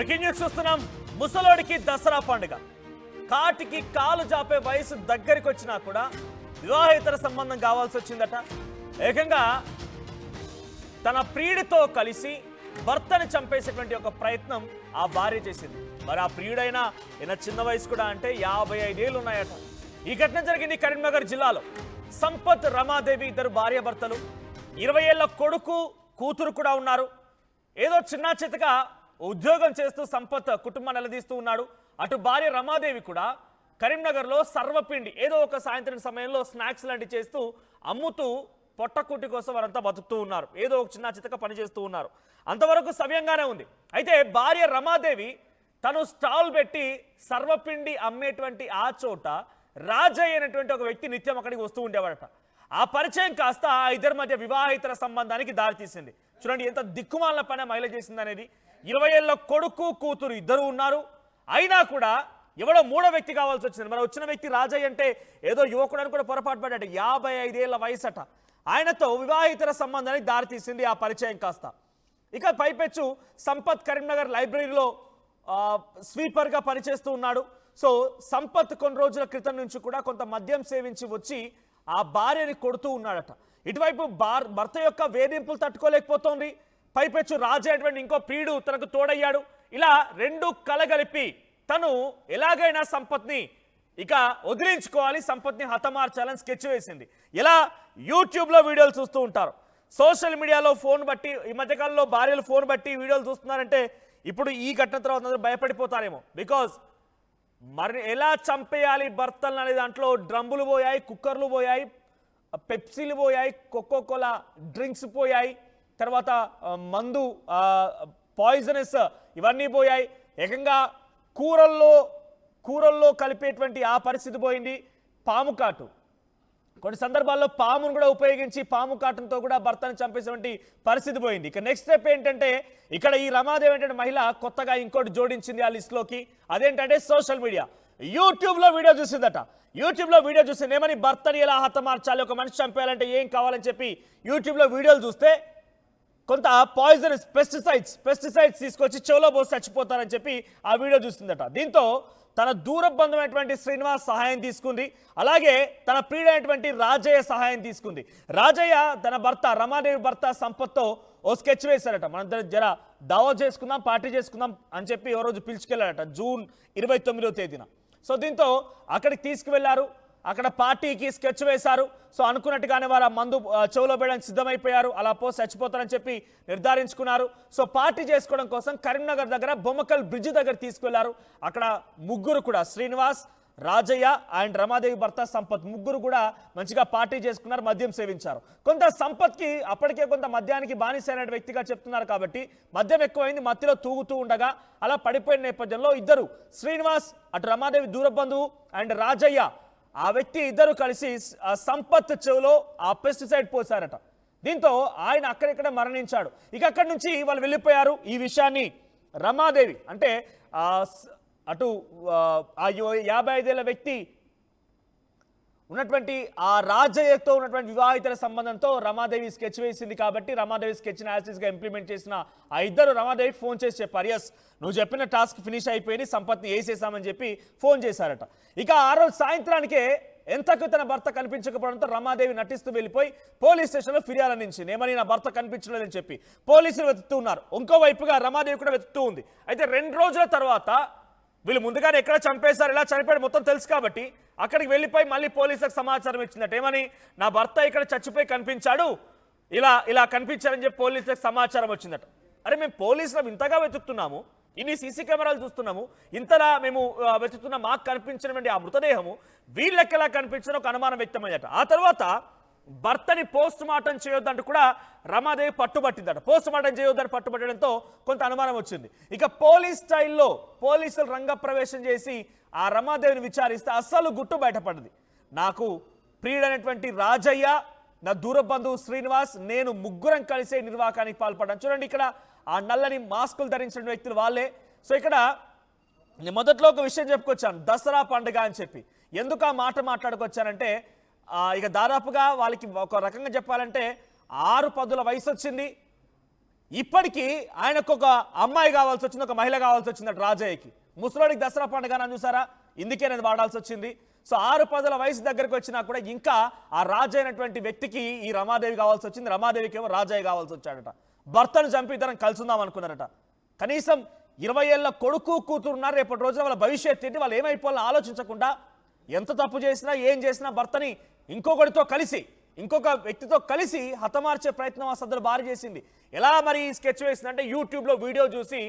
Breaking news చూస్తున్నాం. ముసలోడికి దసరా పండుగ. కాటికి కాలు జాపే వయసు దగ్గరికి వచ్చినా కూడా వివాహేతర సంబంధం కావాల్సి వచ్చిందట. ఏకంగా తన ప్రియుడితో కలిసి భర్తని చంపేసేటువంటి ఒక ప్రయత్నం ఆ భార్య చేసింది. మరి ఆ ప్రియుడైనా ఈయన చిన్న వయసు కూడా అంటే 55 ఏళ్ళు ఉన్నాయట. ఈ ఘటన జరిగింది కరీంనగర్ జిల్లాలో. సంపత్, రమాదేవి ఇద్దరు భార్యాభర్తలు. 20 ఏళ్ల కొడుకు, కూతురు కూడా ఉన్నారు. ఏదో చిన్న చితగా ఉద్యోగం చేస్తూ సంపత్ కుటుంబాన్ని నిలదీస్తూ ఉన్నాడు. అటు భార్య రమాదేవి కూడా కరీంనగర్లో సర్వపిండి ఏదో ఒక సాయంత్రం సమయంలో స్నాక్స్ లాంటివి చేస్తూ అమ్ముతూ పొట్టకుట్టి కోసం వారంతా బతుకుతూ ఉన్నారు. ఏదో ఒక చిన్న చితక పని చేస్తూ ఉన్నారు. అంతవరకు సవ్యంగానే ఉంది. అయితే భార్య రమాదేవి తను స్టాల్ పెట్టి సర్వపిండి అమ్మేటువంటి ఆ చోట రాజయ్య అనేటువంటి ఒక వ్యక్తి నిత్యం అక్కడికి వస్తూ ఉండేవాడట. ఆ పరిచయం కాస్త ఆ ఇద్దరి మధ్య వివాహేతర సంబంధానికి దారితీసింది. చూడండి ఎంత దిక్కుమాల పని మహిళ చేసింది అనేది. 20 ఏళ్ల కొడుకు, కూతురు ఇద్దరు ఉన్నారు. అయినా కూడా ఎవడో మూడో వ్యక్తి కావాల్సి వచ్చింది. మరి వచ్చిన వ్యక్తి రాజయ్య అంటే ఏదో యువకుడు అని కూడా పొరపాటు పడ్డాడు. 55 ఏళ్ల వయసట. ఆయనతో వివాహేతర సంబంధానికి దారితీసింది ఆ పరిచయం కాస్త. ఇక పైపెచ్చు సంపత్ కరీంనగర్ లైబ్రరీలో స్వీపర్గా పనిచేస్తూ ఉన్నాడు. సో సంపత్ కొన్ని రోజుల క్రితం నుంచి కూడా కొంత మద్యం సేవించి వచ్చి ఆ భార్యని కొడుతూ ఉన్నాడట. ఇటువైపు భర్త యొక్క వేధింపులు తట్టుకోలేకపోతోంది. పైపెచ్చు రాజయ్యటువంటి ఇంకో ప్రియుడు తనకు తోడయ్యాడు. ఇలా రెండు కలగలిపి తను ఎలాగైనా సంపత్ని ఇక వదిలించుకోవాలి, సంపత్ని హతమార్చాలని స్కెచ్ వేసింది. ఇలా యూట్యూబ్లో వీడియోలు చూస్తూ ఉంటారు, సోషల్ మీడియాలో ఫోన్ బట్టి, ఈ మధ్యకాలంలో భార్యలు ఫోన్ బట్టి వీడియోలు చూస్తున్నారంటే ఇప్పుడు ఈ ఘటన తర్వాత అందరూ భయపడిపోతారేమో. బికాజ్ మరి ఎలా చంపేయాలి భర్తలు అనే దాంట్లో డ్రమ్ములు పోయాయి, కుక్కర్లు పోయాయి, పెప్సీలు పోయాయి, కోకోకోలా డ్రింక్స్ పోయాయి, తర్వాత మందు పాయిజనస్ ఇవన్నీ పోయాయి. ఏకంగా కూరల్లో కలిపేటువంటి ఆ పరిస్థితి పోయింది. పాము కాటు, కొన్ని సందర్భాల్లో పామును కూడా ఉపయోగించి పాము కాటంతో కూడా భర్తను చంపేసేటువంటి పరిస్థితి పోయింది. ఇక నెక్స్ట్ స్టెప్ ఏంటంటే ఇక్కడ ఈ రమాదేవి అంటే మహిళ కొత్తగా ఇంకోటి జోడించింది ఆ లిస్ట్లోకి. అదేంటంటే సోషల్ మీడియా, యూట్యూబ్లో వీడియో చూసిందట. యూట్యూబ్లో వీడియో చూసింది ఏమని, భర్తని ఎలా హతమార్చాలి, ఒక మనిషి చంపేయాలంటే ఏం కావాలని చెప్పి యూట్యూబ్లో వీడియోలు చూస్తే కొంత పాయిజనస్ పెస్టిసైడ్స్ తీసుకొచ్చి చెవులో పోసి చచ్చిపోతారని చెప్పి ఆ వీడియో చూసిందట. దీంతో తన దూర బంధుమైనటువంటి శ్రీనివాస్ సహాయం తీసుకుంది. అలాగే తన ప్రియుడైనటువంటి రాజయ్య సహాయం తీసుకుంది. రాజయ్య తన భర్త రమాదేవి భర్త సంపత్తో ఓ స్కెచ్ వేశారట. మనం జర దావా చేసుకుందాం, పార్టీ చేసుకుందాం అని చెప్పి ఓ రోజు పిలుచుకెళ్ళారట, జూన్ 29వ తేదీన. సో దీంతో అక్కడికి తీసుకువెళ్లారు. అక్కడ పార్టీకి స్కెచ్ వేశారు. సో అనుకున్నట్టుగానే వారు ఆ మందు చెవులో వేయడానికి సిద్ధమైపోయారు. అలా పోసి చచ్చిపోతారని చెప్పి నిర్ధారించుకున్నారు. సో పార్టీ చేసుకోవడం కోసం కరీంనగర్ దగ్గర బొమ్మకల్ బ్రిడ్జ్ దగ్గర తీసుకెళ్లారు. అక్కడ ముగ్గురు కూడా, శ్రీనివాస్, రాజయ్య అండ్ రమాదేవి భర్త సంపత్, ముగ్గురు కూడా మంచిగా పార్టీ చేసుకున్నారు, మద్యం సేవించారు. కొంత సంపత్కి అప్పటికే కొంత మద్యానికి బానిసైన వ్యక్తిగా చెప్తున్నారు కాబట్టి మద్యం ఎక్కువైంది, మత్తులో తూగుతూ ఉండగా అలా పడిపోయిన నేపథ్యంలో ఇద్దరు, శ్రీనివాస్ అటు రమాదేవి దూర బంధువు అండ్ రాజయ్య ఆ వ్యక్తి ఇద్దరు కలిసి సంపత్ చెవులో ఆ పెస్టిసైడ్ పోసారట. దీంతో ఆయన అక్కడిక్కడ మరణించాడు. ఇక అక్కడి నుంచి వాళ్ళు వెళ్ళిపోయారు. ఈ విషయాన్ని రమాదేవి అంటే అటు ఆ 55 ఏళ్ల వ్యక్తి ఉన్నటువంటి ఆ రాజయ్యతో ఉన్నటువంటి వివాహితర సంబంధంతో రమాదేవి స్కెచ్ వేసింది కాబట్టి రమాదేవి స్కెచ్ని యాసిస్గా ఇంప్లిమెంట్ చేసిన ఆ ఇద్దరు రమాదేవికి ఫోన్ చేసి చెప్పారు, ఎస్ నువ్వు చెప్పిన టాస్క్ ఫినిష్ అయిపోయింది, సంపత్ని వేసేసామని చెప్పి ఫోన్ చేశారట. ఇక ఆ రోజు సాయంత్రానికే ఎంతకు తన భర్త కనిపించకపోవడంతో రమాదేవి నటిస్తూ వెళ్ళిపోయి పోలీస్ స్టేషన్లో ఫిర్యాదు అందించింది. ఏమని, నా భర్త కనిపించలేదని చెప్పి. పోలీసులు వెతుకుతూ ఉన్నారు. ఇంకోవైపుగా రమాదేవి కూడా వెతుకుతూ ఉంది. అయితే 2 రోజుల తర్వాత వీళ్ళు ముందుగానే ఎక్కడ చంపేశారు, ఇలా చనిపోయాడు మొత్తం తెలుసు కాబట్టి అక్కడికి వెళ్ళిపోయి మళ్ళీ పోలీసులకు సమాచారం ఇచ్చిందట. ఏమని, నా భర్త ఇక్కడ చచ్చిపోయి కనిపించాడు, ఇలా కనిపించారని చెప్పి పోలీసులకు సమాచారం వచ్చిందట. అరే మేము పోలీసులు ఇంతగా వెతుకుతున్నాము, ఇన్ని సీసీ కెమెరాలు చూస్తున్నాము, ఇంతలా మేము వెతుకుతున్నా, మాకు కనిపించినటువంటి ఆ మృతదేహము వీళ్ళకి ఎలా కనిపించిన ఒక అనుమానం వ్యక్తమయ్యట. ఆ తర్వాత భర్తని పోస్ట్ మార్టం చేయొద్దంటూ కూడా రమాదేవి పట్టుబట్టిందట. పోస్ట్ మార్టం చేయొద్దని పట్టుబట్టడంతో కొంత అనుమానం వచ్చింది. ఇక పోలీస్ స్టైల్లో పోలీసులు రంగప్రవేశం చేసి ఆ రమాదేవిని విచారిస్తే అస్సలు గుట్టు బయటపడింది. నాకు ప్రియుడైనటువంటి రాజయ్య, నా దూర బంధువు శ్రీనివాస్, నేను ముగ్గురం కలిసే నిర్వాకానికి పాల్పడ్డాను. చూడండి ఇక్కడ ఆ నల్లని మాస్కులు ధరించిన వ్యక్తులు వాళ్ళే. సో ఇక్కడ నేను మొదట్లో ఒక విషయం చెప్పుకొచ్చాను, దసరా పండుగ అని చెప్పి. ఎందుకు ఆ మాట మాట్లాడుకొచ్చానంటే ఇక దాదాపుగా వాళ్ళకి ఒక రకంగా చెప్పాలంటే 6 పదుల వయసు వచ్చింది. ఇప్పటికీ ఆయనకు ఒక అమ్మాయి కావాల్సి వచ్చింది, ఒక మహిళ కావాల్సి వచ్చిందట రాజయ్యకి. ముసలోడికి దసరా పండుగ అని చూసారా, ఇందుకే నేను వాడాల్సి వచ్చింది. సో 6-10 వయసు దగ్గరికి వచ్చినా కూడా ఇంకా ఆ రాజయ్య అయినటువంటి వ్యక్తికి ఈ రమాదేవి కావాల్సి వచ్చింది, రమాదేవికి ఏమో రాజయ్య కావాల్సి వచ్చాడట. భర్తను చంపి ఇద్దరం కలిసి ఉందాం అనుకున్నారట. కనీసం 20 ఏళ్ళ కొడుకు కూతురు ఉన్నారు, రేపటి రోజున వాళ్ళ భవిష్యత్తు ఏంటి, వాళ్ళు ఏమైపోవాలని ఆలోచించకుండా ఎంత తప్పు చేసినా ఏం చేసినా భర్తని ఇంకొకటితో కలిసి, ఇంకొక వ్యక్తితో కలిసి హతమార్చే ప్రయత్నం ఆ సదరు భార్య చేసింది. ఎలా మరి స్కెచ్ వేసిందంటే యూట్యూబ్లో వీడియో చూసి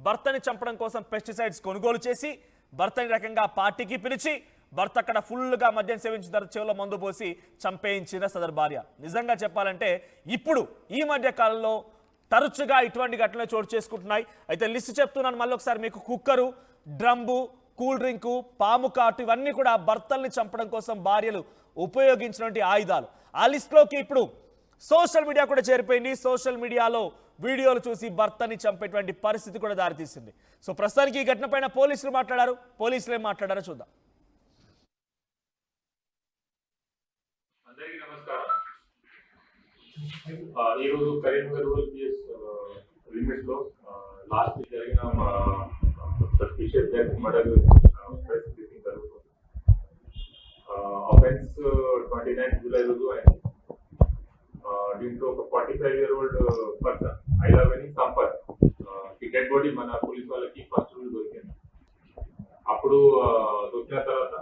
భర్తని చంపడం కోసం పెస్టిసైడ్స్ కొనుగోలు చేసి భర్తని రకంగా పార్టీకి పిలిచి భర్త అక్కడ ఫుల్గా మద్యం సేవించిన తర్వాత చెవులో మందు పోసి చంపేయించిన సదరు భార్య. నిజంగా చెప్పాలంటే ఇప్పుడు ఈ మధ్య కాలంలో తరచుగా ఇటువంటి ఘటనలు చోటు చేసుకుంటున్నాయి. అయితే లిస్ట్ చెప్తున్నాను మళ్ళీ ఒకసారి మీకు. కుక్కరు, డ్రంబు, కూల్ డ్రింకు, పాము కాటు, ఇవన్నీ కూడా భర్తల్ని చంపడం కోసం భార్యలు ఉపయోగించినటువంటి ఆయుధాలు. ఆ లిస్టులోకి ఇప్పుడు సోషల్ మీడియా కూడా చేరిపోయింది. సోషల్ మీడియాలో వీడియోలు చూసి భర్తని చంపేటువంటి పరిస్థితి కూడా దారితీసింది. సో ప్రస్తుతానికి ఈ ఘటన పైన పోలీసులు మాట్లాడారు. పోలీసులు ఏం మాట్లాడారో చూద్దాం. అందరికీ నమస్కారం. ఈరోజు కరీంనగర్ రూరల్ లిమిట్స్ లో లాస్ట్ వీక్ జరిగిన suspicious death murder press briefing జరుగుతుంది. అఫెన్స్ 29 జూలై రోజు అయింది. దీంట్లో ఒక 45-year-old పర్సన్ ఐలావేని సంపత్ ఈ డెడ్ బాడీ మన పోలీస్ వాళ్ళకి ఫస్ట్ రోజు దొరికింది. అప్పుడు దొరికిన తర్వాత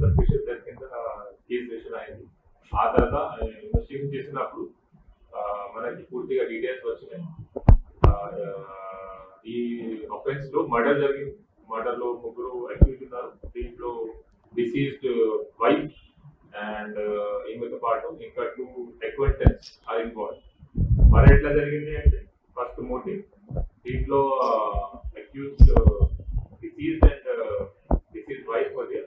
సస్పిషియస్ డెత్ కింద కేసు రిజిస్టర్ అయింది. ఆ తర్వాత ఇన్వెస్టిగేషన్ చేసినప్పుడు మనకి పూర్తిగా డీటెయిల్స్ వచ్చినాయి. ఈ అఫెన్స్ లో మర్డర్ జరిగింది. మర్డర్ లో 3 అక్యూజ్ ఉన్నారు. దీంట్లో డిసీజ్డ్ వైఫ్ అండ్ ఈమెతో పాటు ఇంకా 2 అక్వైంటెన్స్ ఆర్ ఇన్వాల్వ్. మరి ఎట్లా జరిగింది అంటే ఫస్ట్ మోటివ్, దీంట్లో accused deceased and deceased wife మధ్య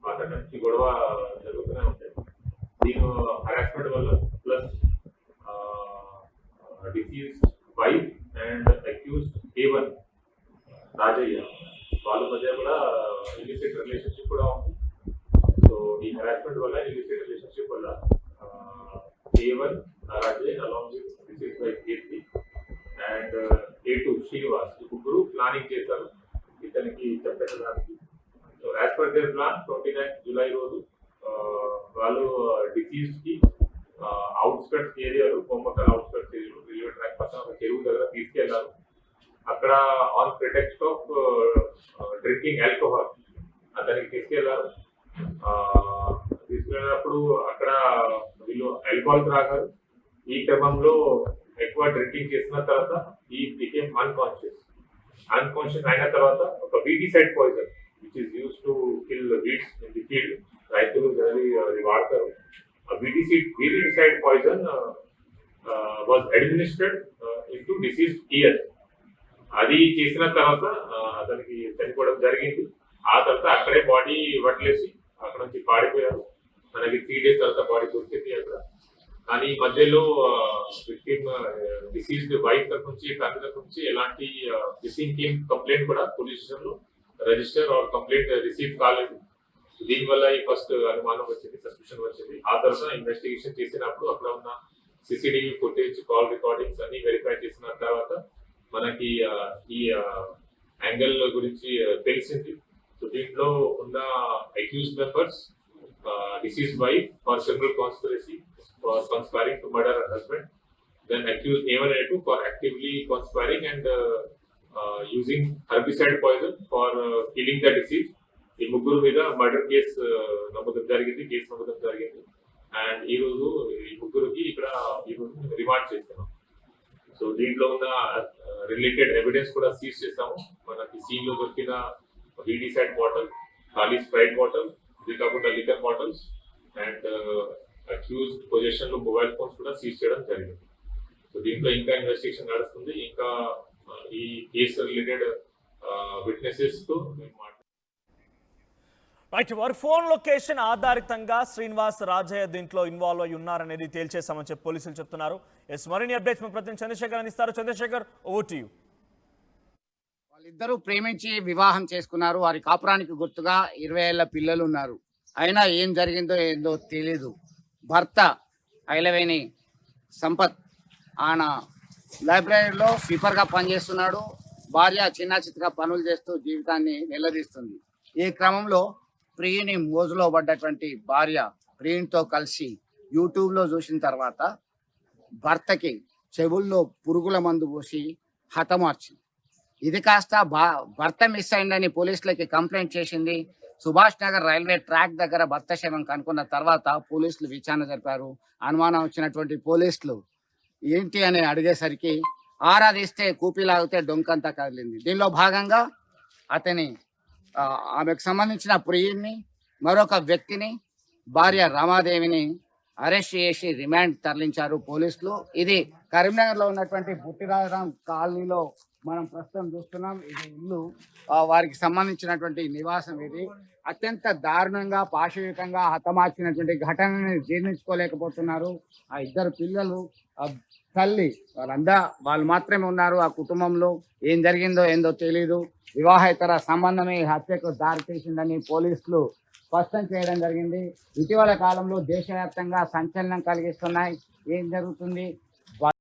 పాత నుంచి గొడవ జరుగుతూనే ఉంటాయి. దీని హరాస్మెంట్ వల్ల plus deceased wife and accused A1 Rajaiah వాళ్ళ మధ్య కూడా ఇలిసిట్ రిలేషన్షిప్ కూడా ఉంది. సో ఈ హరాస్మెంట్ వల్ల, ఇలిసిట్ రిలేషన్షిప్ వల్ల A1 Rajaiah along with deceased wife Keerthi and A2 Srinivas ఈ ముగ్గురు ప్లానింగ్ చేశారు ఇతనికి చంపేయడానికి. So as per their plan 29 July రోజు వాళ్ళు డిసీజ్ కి అవుట్స్కట్స్ ఏరియాలో, కొమ్మకల్ అవుట్స్కట్స్ ఏరియాలో రైల్వే ట్రాక్ పక్కన ఒక చెరువు దగ్గర తీసుకెళ్లారు. అక్కడ on pretext of drinking alcohol అతనికి తీసుకెళ్లారు. తీసుకెళ్ళినప్పుడు అక్కడ వీళ్ళు ఆల్కహాల్ త్రాగారు. ఈ క్రమంలో ఎక్కువ డ్రింకింగ్ చేసిన తర్వాత ఈ బికేమ్ అన్కాన్షియస్ అయిన తర్వాత ఒక weedicide poison which is use to kill weeds in the field, రైతులు జనరల్లీ వాడతారు. Weedicide poison was administered into deceased ear. అది చేసిన తర్వాత అతనికి చనిపోవడం జరిగింది. ఆ తర్వాత అక్కడే బాడీ వదిలేసి అక్కడ నుంచి పారిపోయారు. మనకి 3 days తర్వాత బాడీ దొరికింది అక్కడ. కానీ ఈ మధ్యలో విక్టిమ్ డిసీజ్డ్ వైఫ్ తరఫు నుంచి, ఫ్యామిలీ తరఫు నుంచి ఎలాంటి మిస్సింగ్ కేమ్ కంప్లైంట్ కూడా పోలీస్ స్టేషన్ లో రిజిస్టర్ ఆర్ కంప్లైంట్ రిసీవ్ కాలేదు. దీనివల్ల ఈ ఫస్ట్ అనుమానం వచ్చింది, సస్పిషన్ వచ్చింది. ఆ తర్వాత ఇన్వెస్టిగేషన్ చేసినప్పుడు అక్కడ ఉన్న CCTV ఫుటేజ్, కాల్ రికార్డింగ్స్ అన్ని వెరిఫై చేసిన తర్వాత మనకి ఈ యాంగిల్ గురించి తెలిసింది. సో దీంట్లో ఉన్న accused members deceased wife for criminal conspiracy for conspiring to murder her husband, then accused A1 and A2 for actively conspiring and using herbicide poison for killing the deceased. ఈ ముగ్గురు మీద murder case నమోదు జరిగింది. And ఈ రోజు ఈ ముగ్గురికి ఇక్కడ రిమాండ్ చేస్తున్నాం. సో దీంట్లో ఉన్న రిలేటెడ్ ఎవిడెన్స్ కూడా సీజ్ చేస్తాము. మనకి సీన్ లో దొరికిన వీడిసైడ్ బాటిల్, ఖాళీ స్ప్రైట్ బాటిల్, ఇది కాకుండా liquor bottles and accused position లో మొబైల్ ఫోన్స్ కూడా సీజ్ చేయడం జరిగింది. సో దీంట్లో ఇంకా ఇన్వెస్టిగేషన్ నడుస్తుంది. ఇంకా ఈ కేసు రిలేటెడ్ విట్నెసెస్ తో రైట్, వారి ఫోన్ లొకేషన్ ఆధారితంగా శ్రీనివాస్, రాజయ్య దీంట్లో ఇన్వాల్వ్ అయి ఉన్నారనేది తేల్చేశామని చెప్పి పోలీసులు చెప్తున్నారు. మరిన్ని అప్డేట్స్ మా ప్రతినిధి చంద్రశేఖర్ అందిస్తారు. Chandrashekar, over to you. వాళ్ళిద్దరూ ప్రేమించి వివాహం చేసుకున్నారు. వారి కాపురానికి గుర్తుగా 20 ఏళ్ల పిల్లలు ఉన్నారు. అయినా ఏం జరిగిందో ఏందో తెలీదు. భర్త ఐలవేణి సంపత్ ఆయన లైబ్రరీలో స్వీపర్గా పనిచేస్తున్నాడు. భార్య చిన్న చిత్తగా పనులు చేస్తూ జీవితాన్ని నిలదీస్తుంది. ఈ క్రమంలో ప్రియుని మోజులో పడ్డటువంటి భార్య ప్రియునితో కలిసి యూట్యూబ్లో చూసిన తర్వాత భర్తకి చెవుల్లో పురుగుల మందు పోసి హతమార్చింది. ఇది కాస్త భర్త మిస్ అయిందని పోలీసులకి కంప్లైంట్ చేసింది. సుభాష్ నగర్ రైల్వే ట్రాక్ దగ్గర భర్త శవం కనుక్కున్న తర్వాత పోలీసులు విచారణ జరిపారు. అనుమానం వచ్చినటువంటి పోలీసులు ఏంటి అని అడిగేసరికి ఆరా తీస్తే కూపి లాగితే డొంకంతా కదిలింది. దీనిలో భాగంగా ఆమెకు సంబంధించిన ప్రియుడిని, మరొక వ్యక్తిని, భార్య రమాదేవిని అరెస్ట్ చేసి రిమాండ్ తరలించారు పోలీసులు. ఇది కరీంనగర్ లో ఉన్నటువంటి బుట్టిరాజరాం కాలనీలో మనం ప్రస్తుతం చూస్తున్నాం. ఇది ఇల్లు, వారికి సంబంధించినటువంటి నివాసం. ఇది అత్యంత దారుణంగా పాశవికంగా హతమార్చినటువంటి ఘటనని జీర్ణించుకోలేకపోతున్నారు. ఆ ఇద్దరు పిల్లలు, ఆ తల్లి, వాళ్ళు మాత్రమే ఉన్నారు ఆ కుటుంబంలో. ఏం జరిగిందో ఏందో తెలీదు. వివాహేతర సంబంధమే ఈ హత్యకు దారితీసిందని పోలీసులు స్పష్టం చేయడం జరిగింది. ఇటీవల కాలంలో దేశవ్యాప్తంగా సంచలనం కలిగిస్తున్నాయి. ఏం జరుగుతుంది,